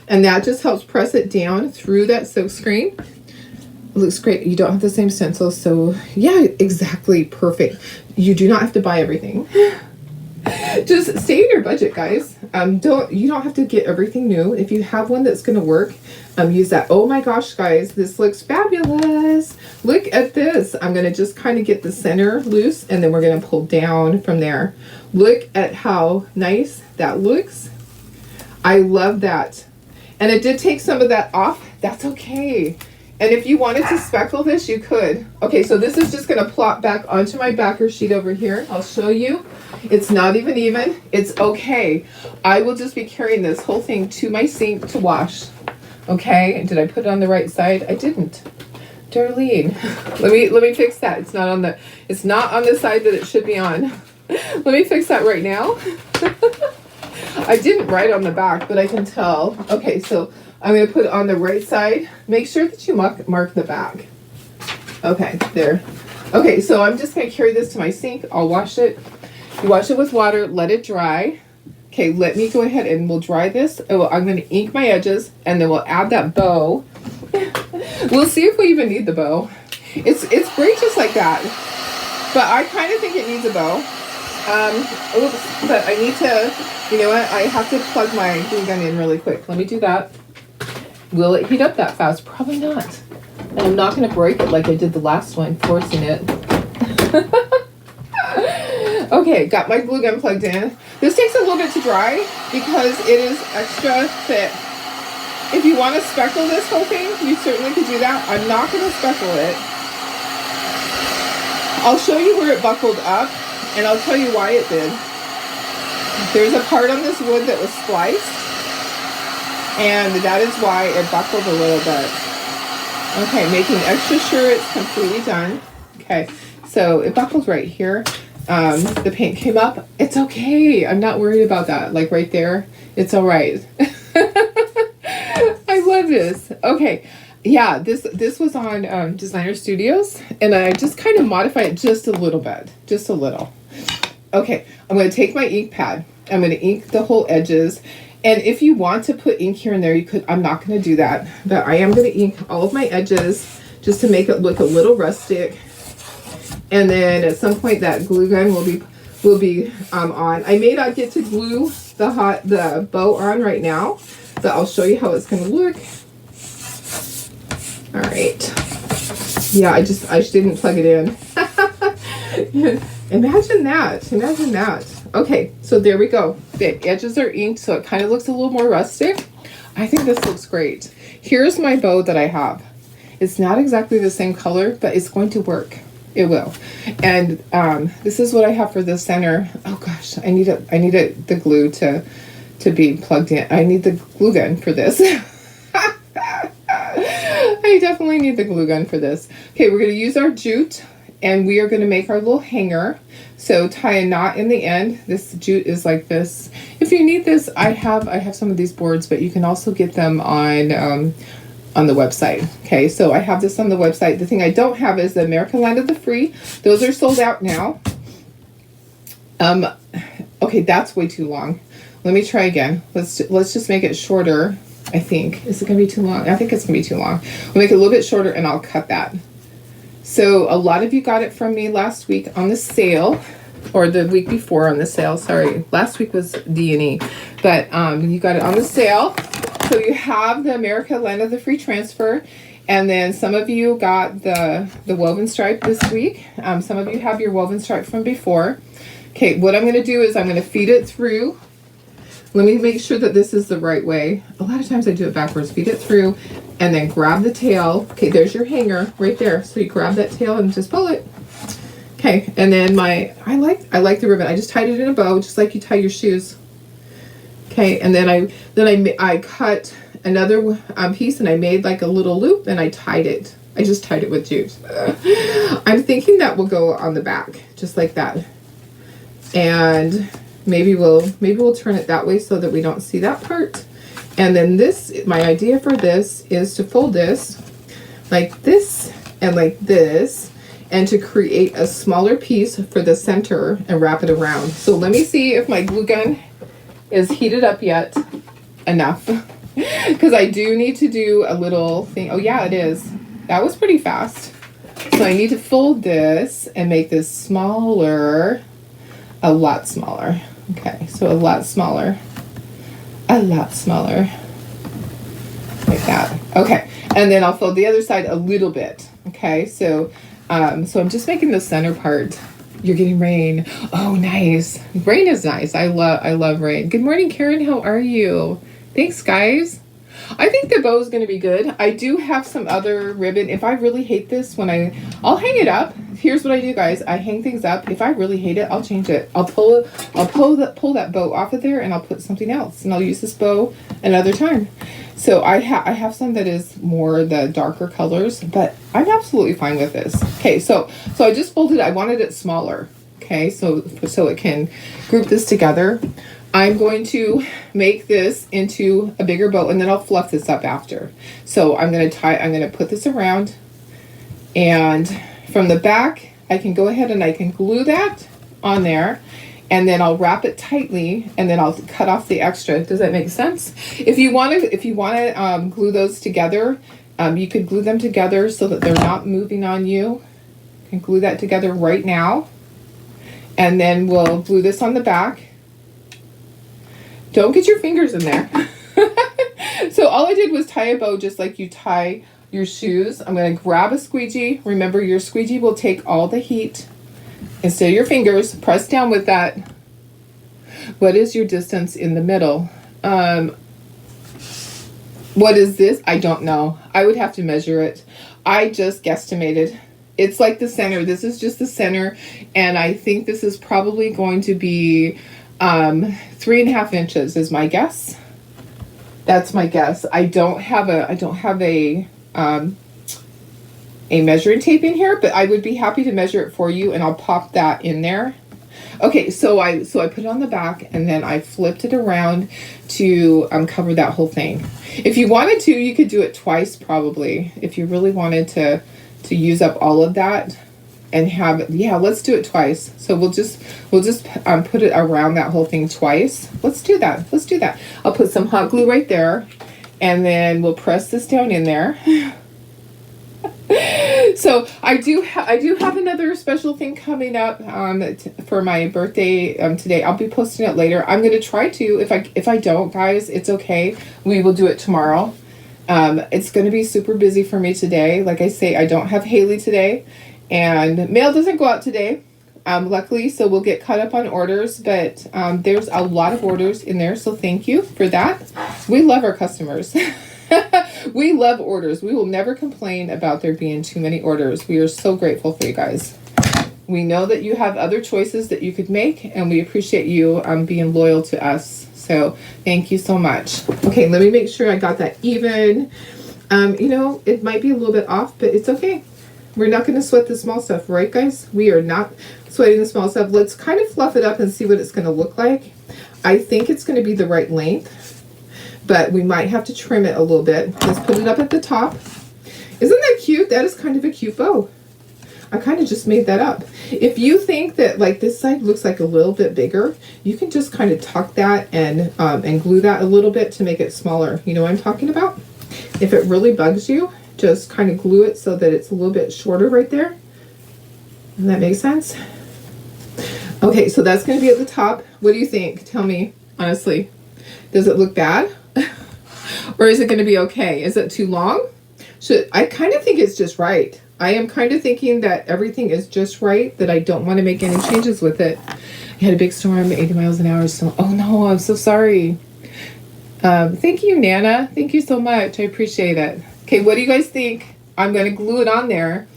Speaker 1: And that just helps press it down through that silk screen. It looks great. You don't have the same stencil, so yeah, exactly, perfect. You do not have to buy everything. Just stay in your budget, guys. You don't have to get everything new. If you have one that's going to work, use that. Oh my gosh, guys, this looks fabulous. Look at this. I'm going to just kind of get the center loose, and then we're going to pull down from there. Look at how nice that looks. I love that. And it did take some of that off. That's okay. And if you wanted to speckle this, you could. Okay, so this is just going to plop back onto my backer sheet over here. I'll show you. It's not even. It's okay. I will just be carrying this whole thing to my sink to wash. Okay, did I put it on the right side? I didn't. Darlene, let me fix that. It's not on the side that it should be on. Let me fix that right now. I didn't write on the back, but I can tell. Okay, so I'm going to put it on the right side. Make sure that you mark the back. Okay, there. Okay, so I'm just going to carry this to my sink. I'll wash it. You wash it with water, let it dry. Okay, let me go ahead and we'll dry this. Oh, I'm going to ink my edges, and then we'll add that bow. We'll see if we even need the bow. It's great just like that. But I kind of think it needs a bow. Oops, but I need to, you know what? I have to plug my glue gun in really quick. Let me do that. Will it heat up that fast? Probably not. And I'm not going to break it like I did the last one, forcing it. Okay, got my glue gun plugged in. This takes a little bit to dry because it is extra thick. If you want to speckle this whole thing, you certainly could do that. I'm not going to speckle it. I'll show you where it buckled up, and I'll tell you why it did. There's a part on this wood that was spliced, and that is why it buckled a little bit. Okay, making extra sure it's completely done. Okay, so it buckled right here. The paint came up. It's okay. I'm not worried about that. Like right there, it's all right. I love this. Okay, yeah, this was on Designer Studios, and I just kind of modified it just a little bit, just a little. Okay, I'm going to take my ink pad. I'm going to ink the whole edges. And if you want to put ink here and there, you could. I'm not going to do that, but I am going to ink all of my edges just to make it look a little rustic. And then at some point that glue gun will be on. I may not get to glue the bow on right now, but I'll show you how it's going to look. All right. Yeah, I just didn't plug it in. Imagine that. Imagine that. Okay, so there we go. The edges are inked, so it kind of looks a little more rustic. I think this looks great. Here's my bow that I have. It's not exactly the same color, but it's going to work. It will. And this is what I have for the center. Oh gosh, I need the glue to be plugged in. I need the glue gun for this. I definitely need the glue gun for this. Okay, we're going to use our jute, and we are going to make our little hanger. So tie a knot in the end. This jute is like this. If you need this, I have some of these boards, but you can also get them on the website. Okay, so I have this on the website. The thing I don't have is the American Land of the Free. Those are sold out now. Okay, that's way too long. Let me try again. Let's just make it shorter. I think. Is it going to be too long? I think it's going to be too long. We'll make it a little bit shorter and I'll cut that. So a lot of you got it from me last week on the sale, or the week before on the sale. Sorry, last week was D&E, but you got it on the sale. So you have the America Land of the Free transfer, and then some of you got the woven stripe this week. Some of you have your woven stripe from before. Okay, what I'm going to do is I'm going to feed it through. Let me make sure that this is the right way. A lot of times I do it backwards. Feed it through and then grab the tail. Okay, there's your hanger right there. So you grab that tail and just pull it. Okay, and then I like the ribbon. I just tied it in a bow, just like you tie your shoes. Okay, and then I cut another piece and I made like a little loop and I tied it. I just tied it with jute. I'm thinking that will go on the back, just like that. And maybe we'll turn it that way so that we don't see that part. And then my idea for this is to fold this like this and like this, and to create a smaller piece for the center and wrap it around. So let me see if my glue gun is heated up yet enough, because I do need to do a little thing. Oh yeah, it is. That was pretty fast. So I need to fold this and make this smaller, a lot smaller. Okay, so a lot smaller, like that. Okay, and then I'll fold the other side a little bit. Okay, so I'm just making the center part. You're getting rain. Oh, nice. Rain is nice. I love rain. Good morning, Karen. How are you? Thanks, guys. I think the bow is going to be good. I do have some other ribbon. If I really hate this, I'll hang it up. Here's what I do, guys. I hang things up. If I really hate it, I'll change it. I'll pull that bow off of there, and I'll put something else, and I'll use this bow another time. So I have some that is more the darker colors, but I'm absolutely fine with this. Okay, so I just folded. I wanted it smaller. Okay, so it can group this together. I'm going to make this into a bigger bow, and then I'll fluff this up after. So I'm going to put this around, and from the back, I can go ahead and I can glue that on there, and then I'll wrap it tightly, and then I'll cut off the extra. Does that make sense? If you want to glue those together, you could glue them together so that they're not moving on you. You can glue that together right now, and then we'll glue this on the back. Don't get your fingers in there. So all I did was tie a bow just like you tie your shoes. I'm going to grab a squeegee. Remember, your squeegee will take all the heat. Instead of your fingers, press down with that. What is your distance in the middle? What is this? I don't know. I would have to measure it. I just guesstimated. It's like the center. This is just the center. And I think this is probably going to be 3.5 inches is my guess. That's my guess. I don't have a measuring tape in here, but I would be happy to measure it for you, and I'll pop that in there. Okay, so I put it on the back, and then I flipped it around to cover that whole thing. If you wanted to, you could do it twice probably. If you really wanted to use up all of that and have it, yeah, let's do it twice. So we'll just put it around that whole thing twice. Let's do that. I'll put some hot glue right there, and then we'll press this down in there. So I do have another special thing coming up for my birthday today. I'll be posting it later. I'm going to try to. If I don't, guys, it's okay. We will do it tomorrow. It's going to be super busy for me today. Like I say, I don't have Haley today, and mail doesn't go out today. Luckily, so we'll get caught up on orders, but there's a lot of orders in there, so thank you for that. We love our customers. We love orders. We will never complain about there being too many orders. We are so grateful for you guys. We know that you have other choices that you could make, and we appreciate you being loyal to us. So thank you so much. Okay, let me make sure I got that even. It might be a little bit off, but it's okay. We're not going to sweat the small stuff, right, guys? We are not sweating the small stuff. Let's kind of fluff it up and see what it's going to look like. I think it's going to be the right length, but we might have to trim it a little bit. Let's put it up at the top. Isn't that cute? That is kind of a cute bow. I kind of just made that up. If you think that like this side looks like a little bit bigger, you can just kind of tuck that and glue that a little bit to make it smaller. You know what I'm talking about? If it really bugs you, just kind of glue it so that it's a little bit shorter right there. Does that make sense? Okay, so that's going to be at the top. What do you think? Tell me, honestly. Does it look bad? Or is it going to be okay? Is it too long? I kind of think it's just right. I am kind of thinking that everything is just right, that I don't want to make any changes with it. I had a big storm, 80 miles an hour. So, oh no, I'm so sorry. Thank you, Nana. Thank you so much. I appreciate it. Okay, what do you guys think? I'm going to glue it on there.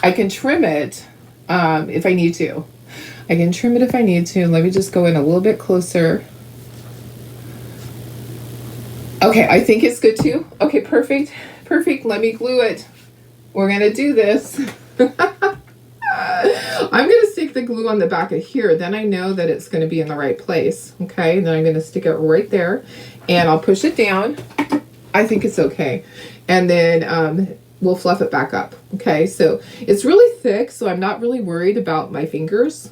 Speaker 1: I can trim it if I need to. I can trim it if I need to. Let me just go in a little bit closer. Okay, I think it's good too. Okay, perfect. Perfect. Let me glue it. We're going to do this. I'm going to stick the glue on the back of here. Then I know that it's going to be in the right place. Okay, and then I'm going to stick it right there. And I'll push it down. I think it's okay. And then we'll fluff it back up. Okay, so it's really thick, so I'm not really worried about my fingers.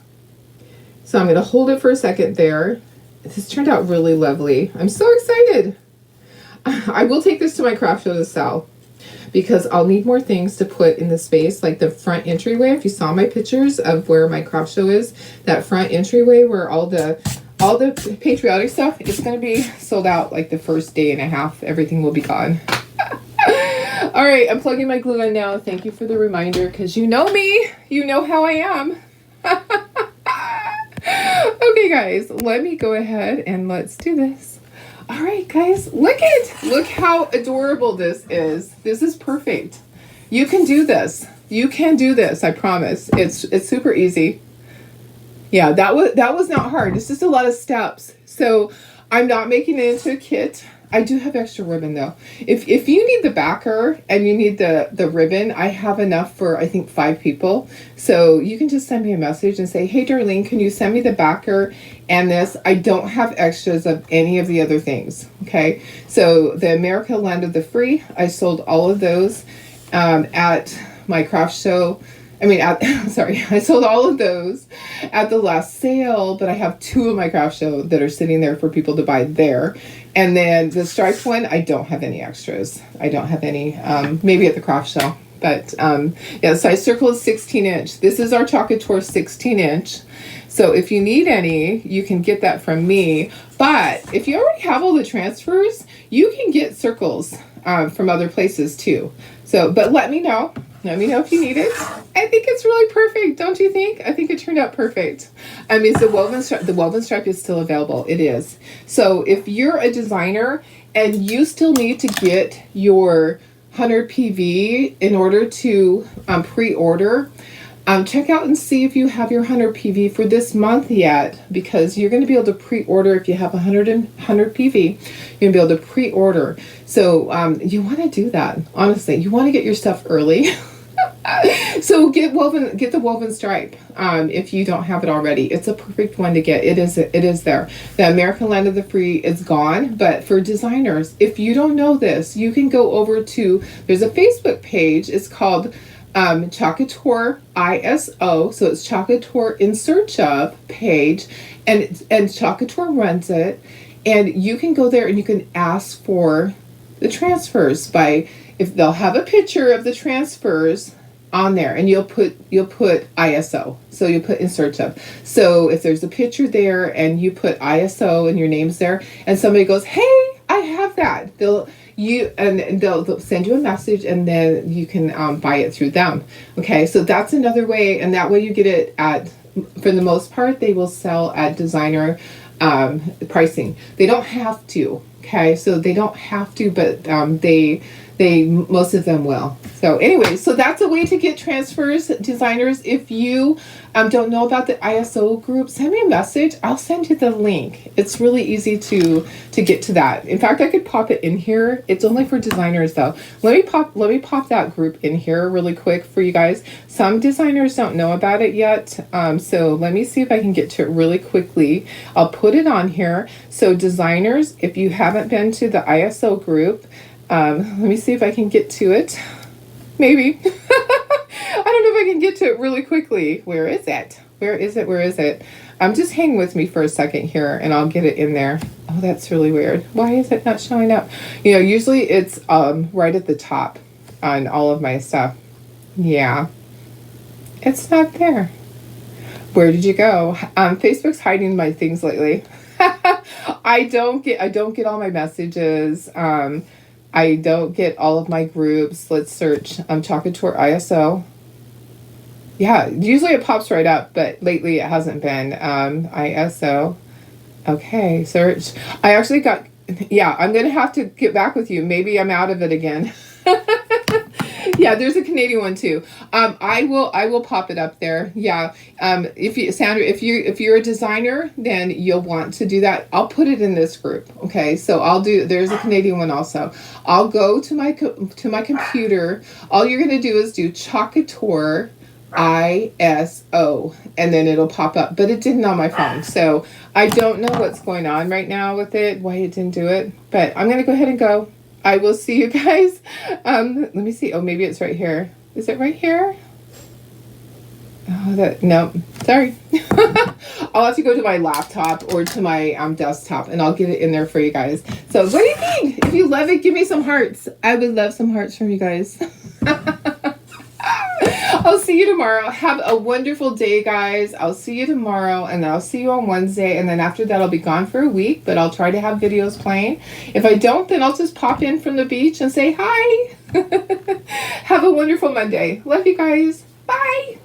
Speaker 1: So I'm going to hold it for a second there. This turned out really lovely. I'm so excited. I will take this to my craft show to sell because I'll need more things to put in the space, like the front entryway. If you saw my pictures of where my craft show is, that front entryway where all the patriotic stuff, it's going to be sold out like the first day and a half. Everything will be gone. All right, I'm plugging my glue in now. Thank you for the reminder because you know me. You know how I am. Okay, guys, let me go ahead and let's do this. All right, guys, look how adorable this is. This is perfect. You can do this. You can do this. I promise. It's super easy. Yeah, that was not hard. It's just a lot of steps. So I'm not making it into a kit. I do have extra ribbon though. If you need the backer and you need the ribbon, I have enough for I think 5 people. So you can just send me a message and say, hey Darlene, can you send me the backer and this? I don't have extras of any of the other things. Okay. So the America Land of the Free, I sold all of those at my craft show. I sold all of those at the last sale, but I have 2 of my craft show that are sitting there for people to buy there. And then the striped one, I don't have any extras. I don't have any, maybe at the craft show. But yeah, size circle is 16 inch. This is our Chalk Couture 16 inch. So if you need any, you can get that from me. But if you already have all the transfers, you can get circles from other places too. So, but let me know. Let me know if you need it. I think it's really perfect, don't you think? I think it turned out perfect. Is the woven stripe is still available. It is. So if you're a designer and you still need to get your 100 PV in order to pre-order, check out and see if you have your 100 PV for this month yet, because you're going to be able to pre-order if you have 100 PV. You're going to be able to pre-order. So you want to do that. Honestly, you want to get your stuff early. So get the woven stripe if you don't have it already. It's a perfect one to get. It is there. The American Land of the Free is gone, but for designers, if you don't know this, you can go over to, there's a Facebook page. It's called Chalk Couture ISO. So it's Chalk Couture in search of page, and Chalk Couture runs it, and you can go there and you can ask for the transfers if they'll have a picture of the transfers on there, and you'll put ISO. So you'll put in search of. So if there's a picture there and you put ISO and your name's there, and somebody goes, "Hey, I have that," they'll send you a message, and then you can buy it through them. Okay, so that's another way, and that way you get it at, for the most part, they will sell at designer pricing. They don't have to. Okay, so they don't have to, but they most of them will. So anyway, so that's a way to get transfers, designers. If you don't know about the ISO group, send me a message. I'll send you the link. It's really easy to get to that. In fact, I could pop it in here. It's only for designers though. Let me pop that group in here really quick for you guys. Some designers don't know about it yet. So let me see if I can get to it really quickly. I'll put it on here. So designers, if you haven't been to the ISO group, let me see if I can get to it. Maybe. I don't know if I can get to it really quickly. Where is it? Where is it? Where is it? Just hang with me for a second here and I'll get it in there. Oh, that's really weird. Why is it not showing up? You know, usually it's right at the top on all of my stuff. Yeah. It's not there. Where did you go? Facebook's hiding my things lately. I don't get all my messages. I don't get all of my groups. Let's search Chocolate Tour ISO. Yeah, usually it pops right up, but lately it hasn't been. ISO. Okay, search. I actually got, yeah, I'm going to have to get back with you. Maybe I'm out of it again. Yeah, there's a Canadian one too. I will pop it up there. Yeah. If you, Sandra, if you're a designer, then you'll want to do that. I'll put it in this group. Okay. So there's a Canadian one also. I'll go to my computer. All you're going to do is do Chocator ISO, and then it'll pop up, but it didn't on my phone. So I don't know what's going on right now with it, why it didn't do it, but I'm going to go ahead and go. I will see you guys. Let me see. Oh, maybe it's right here. Is it right here? Oh, no, sorry. I'll have to go to my laptop or to my desktop, and I'll get it in there for you guys. So what do you think? If you love it, give me some hearts. I would love some hearts from you guys. I'll see you tomorrow. Have a wonderful day, guys. I'll see you tomorrow, and I'll see you on Wednesday, and then after that I'll be gone for a week, but I'll try to have videos playing. If I don't, then I'll just pop in from the beach and say hi. Have a wonderful Monday. Love you guys. Bye.